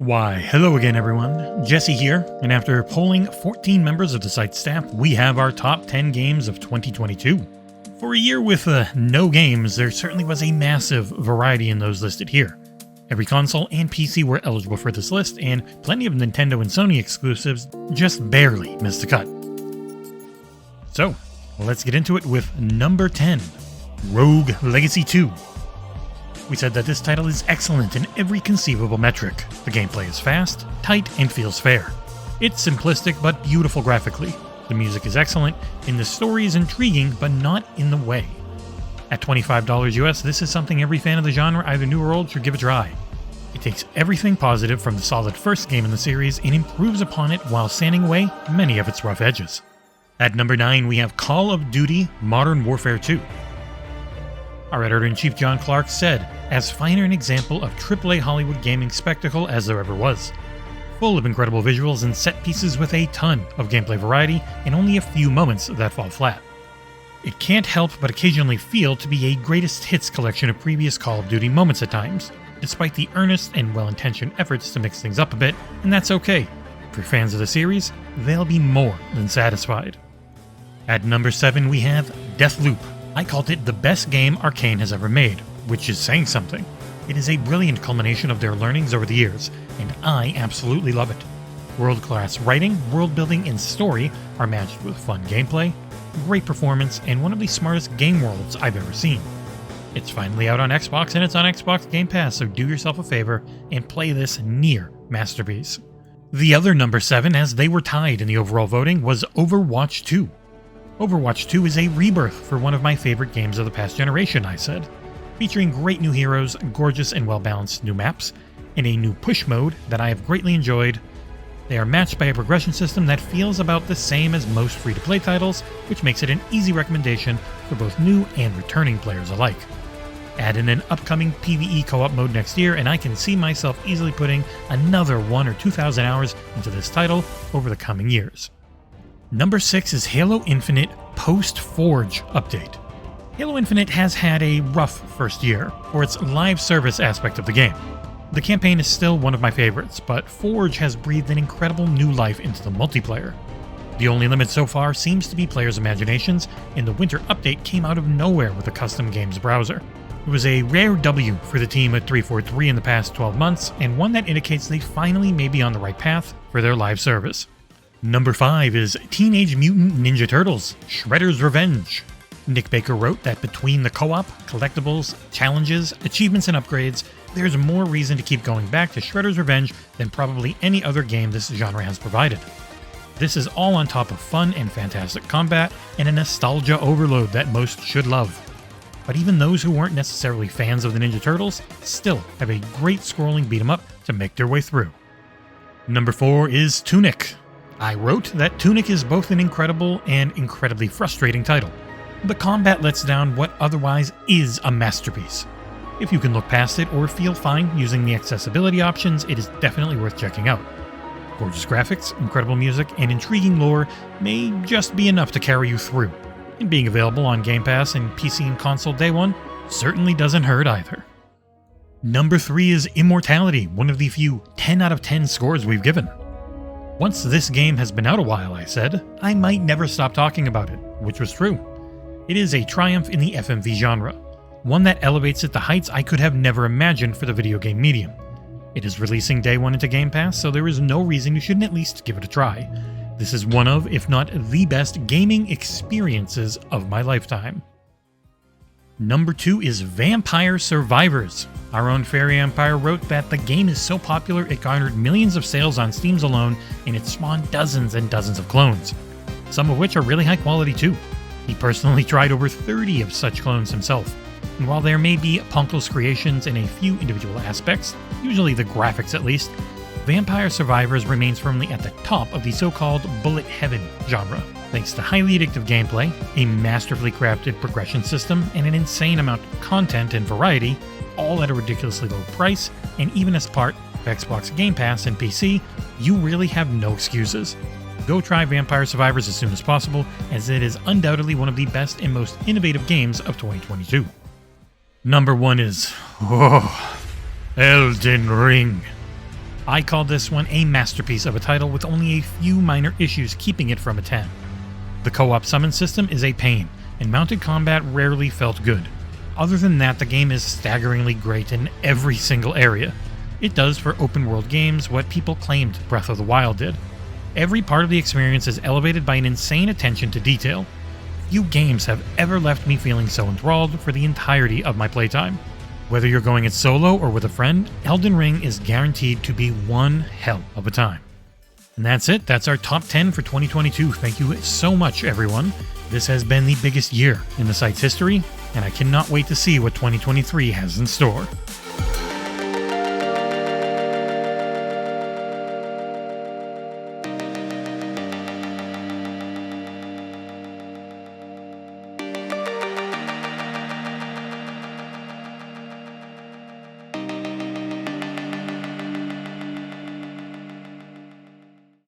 Why, hello again everyone, Jesse here, and after polling 14 members of the site's staff, we have our top 10 games of 2022. For a year with no games, there certainly was a massive variety in those listed here. Every console and PC were eligible for this list, and plenty of Nintendo and Sony exclusives just barely missed the cut. So, let's get into it with number 10, Rogue Legacy 2. We said that this title is excellent in every conceivable metric. The gameplay is fast, tight, and feels fair. It's simplistic but beautiful graphically. The music is excellent, and the story is intriguing but not in the way. At $25 US, this is something every fan of the genre, either new or old, should give a try. It takes everything positive from the solid first game in the series and improves upon it while sanding away many of its rough edges. At number 9, we have Call of Duty Modern Warfare 2. Our editor-in-chief John Clark said, "As finer an example of AAA Hollywood gaming spectacle as there ever was. Full of incredible visuals and set pieces with a ton of gameplay variety and only a few moments that fall flat. It can't help but occasionally feel to be a greatest hits collection of previous Call of Duty moments at times, despite the earnest and well-intentioned efforts to mix things up a bit, and that's okay. For fans of the series, they'll be more than satisfied." At number 7, we have Deathloop. I called it the best game Arcane has ever made, which is saying something. It is a brilliant culmination of their learnings over the years, and I absolutely love it. World-class writing, world-building, and story are matched with fun gameplay, great performance, and one of the smartest game worlds I've ever seen. It's finally out on Xbox, and it's on Xbox Game Pass, so do yourself a favor and play this near masterpiece. The other number 7, as they were tied in the overall voting, was Overwatch 2. Overwatch 2 is a rebirth for one of my favorite games of the past generation, I said. Featuring great new heroes, gorgeous and well-balanced new maps, and a new push mode that I have greatly enjoyed. They are matched by a progression system that feels about the same as most free-to-play titles, which makes it an easy recommendation for both new and returning players alike. Add in an upcoming PvE co-op mode next year, and I can see myself easily putting another 1,000 or 2,000 hours into this title over the coming years. Number 6 is Halo Infinite Post-Forge Update. Halo Infinite has had a rough first year for its live service aspect of the game. The campaign is still one of my favorites, but Forge has breathed an incredible new life into the multiplayer. The only limit so far seems to be players' imaginations, and the winter update came out of nowhere with a custom games browser. It was a rare W for the team at 343 in the past 12 months, and one that indicates they finally may be on the right path for their live service. Number 5 is Teenage Mutant Ninja Turtles: Shredder's Revenge. Nick Baker wrote that between the co-op, collectibles, challenges, achievements, and upgrades, there's more reason to keep going back to Shredder's Revenge than probably any other game this genre has provided. This is all on top of fun and fantastic combat and a nostalgia overload that most should love. But even those who weren't necessarily fans of the Ninja Turtles still have a great scrolling beat-em-up to make their way through. Number 4 is Tunic. I wrote that Tunic is both an incredible and incredibly frustrating title. The combat lets down what otherwise is a masterpiece. If you can look past it or feel fine using the accessibility options, it is definitely worth checking out. Gorgeous graphics, incredible music, and intriguing lore may just be enough to carry you through. And being available on Game Pass and PC and console day one certainly doesn't hurt either. Number 3 is Immortality, one of the few 10 out of 10 scores we've given. Once this game has been out a while, I said, I might never stop talking about it, which was true. It is a triumph in the FMV genre, one that elevates it to heights I could have never imagined for the video game medium. It is releasing day one into Game Pass, so there is no reason you shouldn't at least give it a try. This is one of, if not the best gaming experiences of my lifetime. Number 2 is Vampire Survivors. Our own Fairy Empire wrote that the game is so popular it garnered millions of sales on Steam alone, and it spawned dozens and dozens of clones, some of which are really high quality too. He personally tried over 30 of such clones himself, and while there may be punkless creations in a few individual aspects, usually the graphics at least, Vampire Survivors remains firmly at the top of the so-called bullet heaven genre, thanks to highly addictive gameplay, a masterfully crafted progression system, and an insane amount of content and variety, all at a ridiculously low price, and even as part of Xbox Game Pass and PC, you really have no excuses. Go try Vampire Survivors as soon as possible, as it is undoubtedly one of the best and most innovative games of 2022. Number 1 is Elden Ring. I called this one a masterpiece of a title with only a few minor issues keeping it from a 10. The co-op summon system is a pain, and mounted combat rarely felt good. Other than that, the game is staggeringly great in every single area. It does for open world games what people claimed Breath of the Wild did. Every part of the experience is elevated by an insane attention to detail. Few games have ever left me feeling so enthralled for the entirety of my playtime. Whether you're going it solo or with a friend, Elden Ring is guaranteed to be one hell of a time. And that's it. That's our top 10 for 2022. Thank you so much, everyone. This has been the biggest year in the site's history, and I cannot wait to see what 2023 has in store.